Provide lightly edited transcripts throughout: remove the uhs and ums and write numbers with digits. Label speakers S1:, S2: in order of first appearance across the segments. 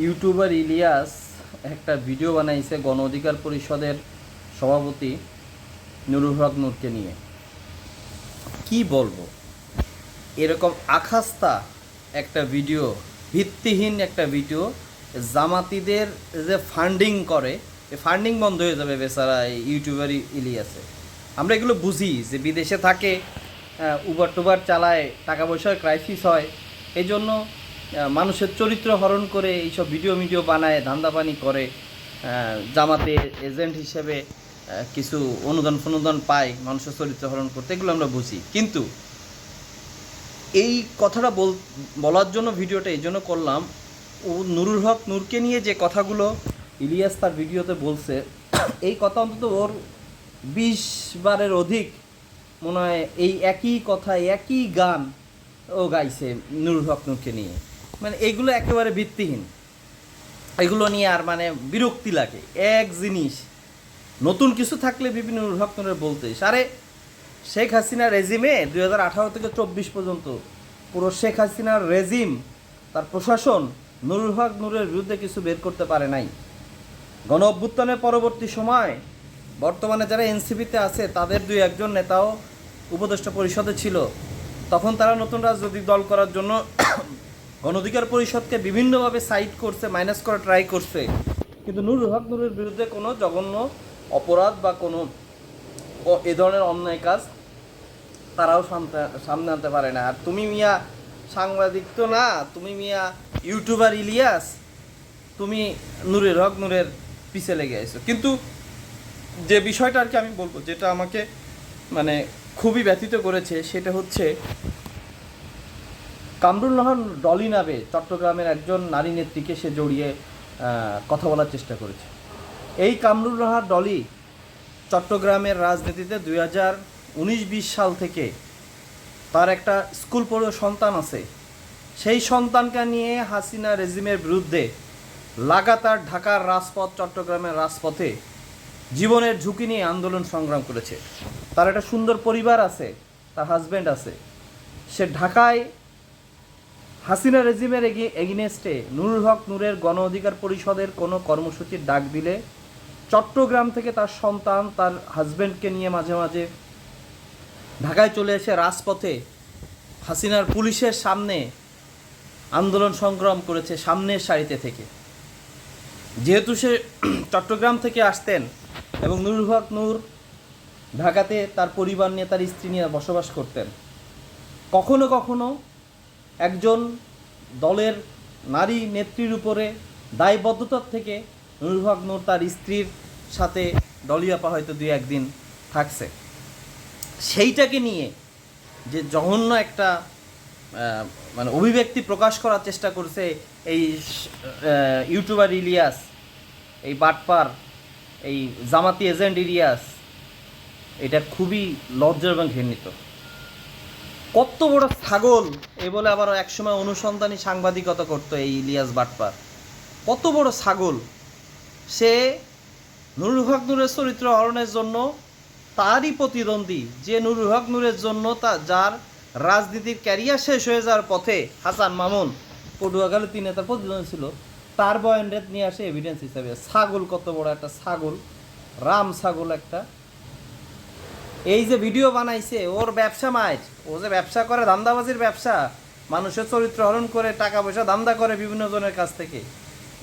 S1: YouTuber Ilias একটা video বানাইছে গণ অধিকার পরিষদের সভাপতি নুরুল হক নূরকে নিয়ে। কি বলবো, এরকম আখাস্তা একটা ভিডিও, ভিত্তিহীন একটা ভিডিও, জামাতিদের যে ফান্ডিং করে, এই ফান্ডিং বন্ধ হয়ে যাবে বেচারা এই ইউটিউবার ইলিয়াসে। আমরা এগুলো বুঝি যে বিদেশে থাকে, উবার টুবার চালায়, টাকা পয়সার ক্রাইসিস হয়, এই জন্য মানুষের চরিত্র হরণ করে এইসব ভিডিও বানায়, ধান্দাবানি করে, জামাতে এজেন্ট হিসেবে কিছু অনুদান পায় মানুষের চরিত্র হরণ করতে, এগুলো আমরা বুঝি। কিন্তু এই কথাটা বলার জন্য ভিডিওটা এই জন্য করলাম, ও নুরুল হক নূরকে নিয়ে যে কথাগুলো ইলিয়াস তার ভিডিওতে বলছে, এই কথা অন্তত ওর 20 বারের অধিক মনে হয় এই একই কথা, একই গান ও গাইছে নুরুল হক নূরকে নিয়ে। মানে এইগুলো একেবারে ভিত্তিহীন, এগুলো নিয়ে আর মানে বিরক্তি লাগে। এক জিনিস নতুন কিছু থাকলে বিভিন্ন নুরুল হক নূরের বলতে, আরে শেখ হাসিনার রেজিমে 2018 থেকে 24 পর্যন্ত পুরো শেখ হাসিনার রেজিম, তার প্রশাসন নুরুল হক নূরের বিরুদ্ধে কিছু বের করতে পারে নাই। গণ অভ্যুত্থানের পরবর্তী সময় বর্তমানে যারা এনসিপিতে আছে তাদের 2-1 নেতাও উপদেষ্টা পরিষদে ছিল, তখন তারা নতুন রাজনৈতিক দল করার জন্য গণ অধিকার পরিষদকে বিভিন্নভাবে সাইড করছে, মাইনাস করা ট্রাই করছে। কিন্তু নুরুল হক নূরের বিরুদ্ধে কোনো জঘন্য অপরাধ বা কোনো এ ধরনের অন্যায় কাজ তারাও সামনে আনতে পারে না। আর তুমি মিয়া সাংবাদিক তো না, তুমি মিয়া ইউটিউবার ইলিয়াস, তুমি নুরুল হক নূরের পিছে লেগে আইছো। কিন্তু যে বিষয়টা আর কি আমি বলবো, যেটা আমাকে মানে খুবই ব্যথিত করেছে, সেটা হচ্ছে কামরুল নাহার ডলি নামে চট্টগ্রামের একজন নারী নেত্রীকে সে জড়িয়ে কথা বলার চেষ্টা করেছে। এই কামরুল নাহার ডলি চট্টগ্রামের রাজনীতিতে 2019-20 সাল থেকে তার একটা স্কুল পড়ুয়া সন্তান আছে। সেই সন্তানকে নিয়ে হাসিনা রেজিমের বিরুদ্ধে লাগাতার ঢাকার রাজপথ, চট্টগ্রামের রাজপথে জীবনের ঝুঁকি নিয়ে আন্দোলন সংগ্রাম করেছে। তার একটা সুন্দর পরিবার আছে, তার হাজব্যান্ড আছে। সে ঢাকায় হাসিনা রেজিমের এগেইনস্টে নুরুল হক নূরের গণ অধিকার পরিষদের কোনো কর্মসূচির ডাক দিলে চট্টগ্রাম থেকে তার সন্তান, তার হাজব্যান্ডকে নিয়ে মাঝে মাঝে ঢাকায় চলে এসে রাজপথে হাসিনার পুলিশের সামনে আন্দোলন সংগ্রাম করেছে, সামনের সারিতে থেকে। যেহেতু সে চট্টগ্রাম থেকে আসতেন এবং নুরুল হক নূর ঢাকাতে তার পরিবার নিয়ে, তার স্ত্রী নিয়ে বসবাস করতেন, কখনো কখনো একজন দলের নারী নেত্রীর উপরে দায়বদ্ধতার থেকে নুরুল হক নূর তার স্ত্রীর সাথে ডলিয়াপা হয়তো 2-1 দিন থাকছে। সেইটাকে নিয়ে যে জঘন্য একটা মানে অভিব্যক্তি প্রকাশ করার চেষ্টা করছে এই ইউটিউবার ইলিয়াস, এই বাটপার, এই জামাতি এজেন্ট ইলিয়াস, এটা খুবই লজ্জা এবং ঘৃণিত। কত বড় ছাগল এই বলে আবার একসময় অনুসন্ধানী সাংবাদিকতা করতো এই ইলিয়াস বাটপার। কত বড় ছাগল সে! নুরুল হক নূরের চরিত্র হরণের জন্য তারই প্রতিদ্বন্দ্বী, যে নুরুল হক নূরের জন্য যার রাজনীতির ক্যারিয়ার শেষ হয়ে যাওয়ার পথে হাসান মামুন, পটুয়াখালী 3 নেতার প্রতিদ্বন্দ্বী ছিল, তার বয়ানরেট নিয়ে আসে এভিডেন্স হিসাবে। ছাগল, কত বড় একটা ছাগল, রাম ছাগল একটা। এই যে ভিডিও বানাইছে, ওর ব্যবসা মাইজ, ও যে ব্যবসা করে, ধান্দাবাজির ব্যবসা, মানুষের চরিত্র হরণ করে টাকা পয়সা ধান্দা করে বিভিন্ন জনের কাছ থেকে,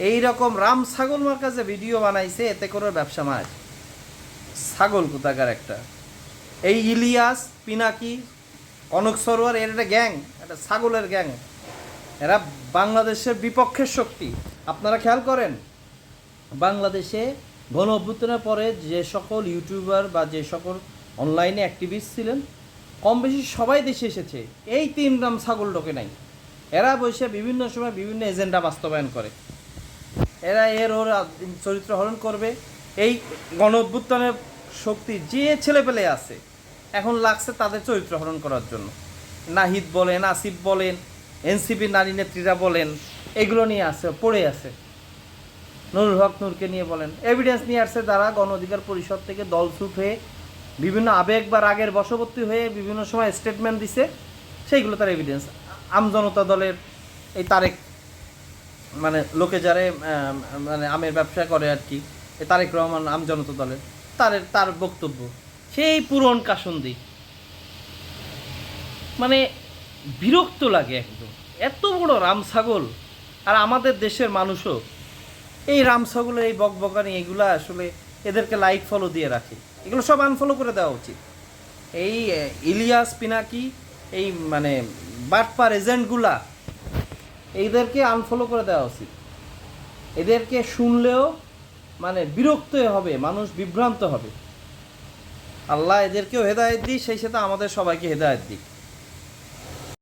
S1: এই রকম রাম ছাগল মার কাছে ভিডিও বানাইছে, এতে করে ব্যবসা মাইজ। ছাগল কোথাকার একটা। এই ইলিয়াস, পিনাকি, কনক সরোয়ার, এর একটা গ্যাং, একটা ছাগলের গ্যাং। এরা বাংলাদেশের বিপক্ষের শক্তি। আপনারা খেয়াল করেন, বাংলাদেশে গণ অভ্যুত্থানের পরে যে সকল ইউটিউবার বা যে সকল অনলাইনে অ্যাক্টিভিস্ট ছিলেন, কম বেশি সবাই দেশে এসেছে। এই 3 রাম ছাগল ঢোকে নাই। এরা বসে বিভিন্ন সময় বিভিন্ন এজেন্ডা বাস্তবায়ন করে। এরা ওর চরিত্র হরণ করবে। এই গণ অভ্যুত্থানের শক্তি যে ছেলেপেলে আছে এখন লাগছে তাদের চরিত্র হরণ করার জন্য। নাহিদ বলেন, আসিফ বলেন, এনসিপির নারী নেত্রীরা বলেন, এগুলো নিয়ে আছে, পড়ে আছে। নুরুল হক নূরকে নিয়ে বলেন, এভিডেন্স নিয়ে আসছে তারা গণ অধিকার পরিষদ থেকে দলছুট হয়ে বিভিন্ন আবেগ বা রাগের বশবর্তী হয়ে বিভিন্ন সময় স্টেটমেন্ট দিছে, সেইগুলো তার এভিডেন্স। আমজনতা দলের এই তারেক মানে লোকে যারে মানে আমের ব্যবসা করে আর কি, তারেক রহমান আম জনতা দলের, তার বক্তব্য সেই পুরন কাসন্দি, মানে বিরক্ত লাগে একদম। এত বড় রাম ছাগল, আর আমাদের দেশের মানুষও এই রাম ছাগলের এই বকবকানি এগুলা আসলে এদেরকে লাইক ফলো দিয়ে রাখে, এগুলো সব আনফলো করে দেওয়া উচিত। এই ইলিয়াস পিনাকি, এই মানে বাটপার এজেন্টগুলা, এইদেরকে আনফলো করে দেওয়া উচিত। এদেরকে শুনলেও মানে বিরক্ত হবে, মানুষ বিভ্রান্ত হবে। আল্লাহ এদেরকেও হেদায়েত দিই, সেই সাথে আমাদের সবাইকে হেদায়েত দিই।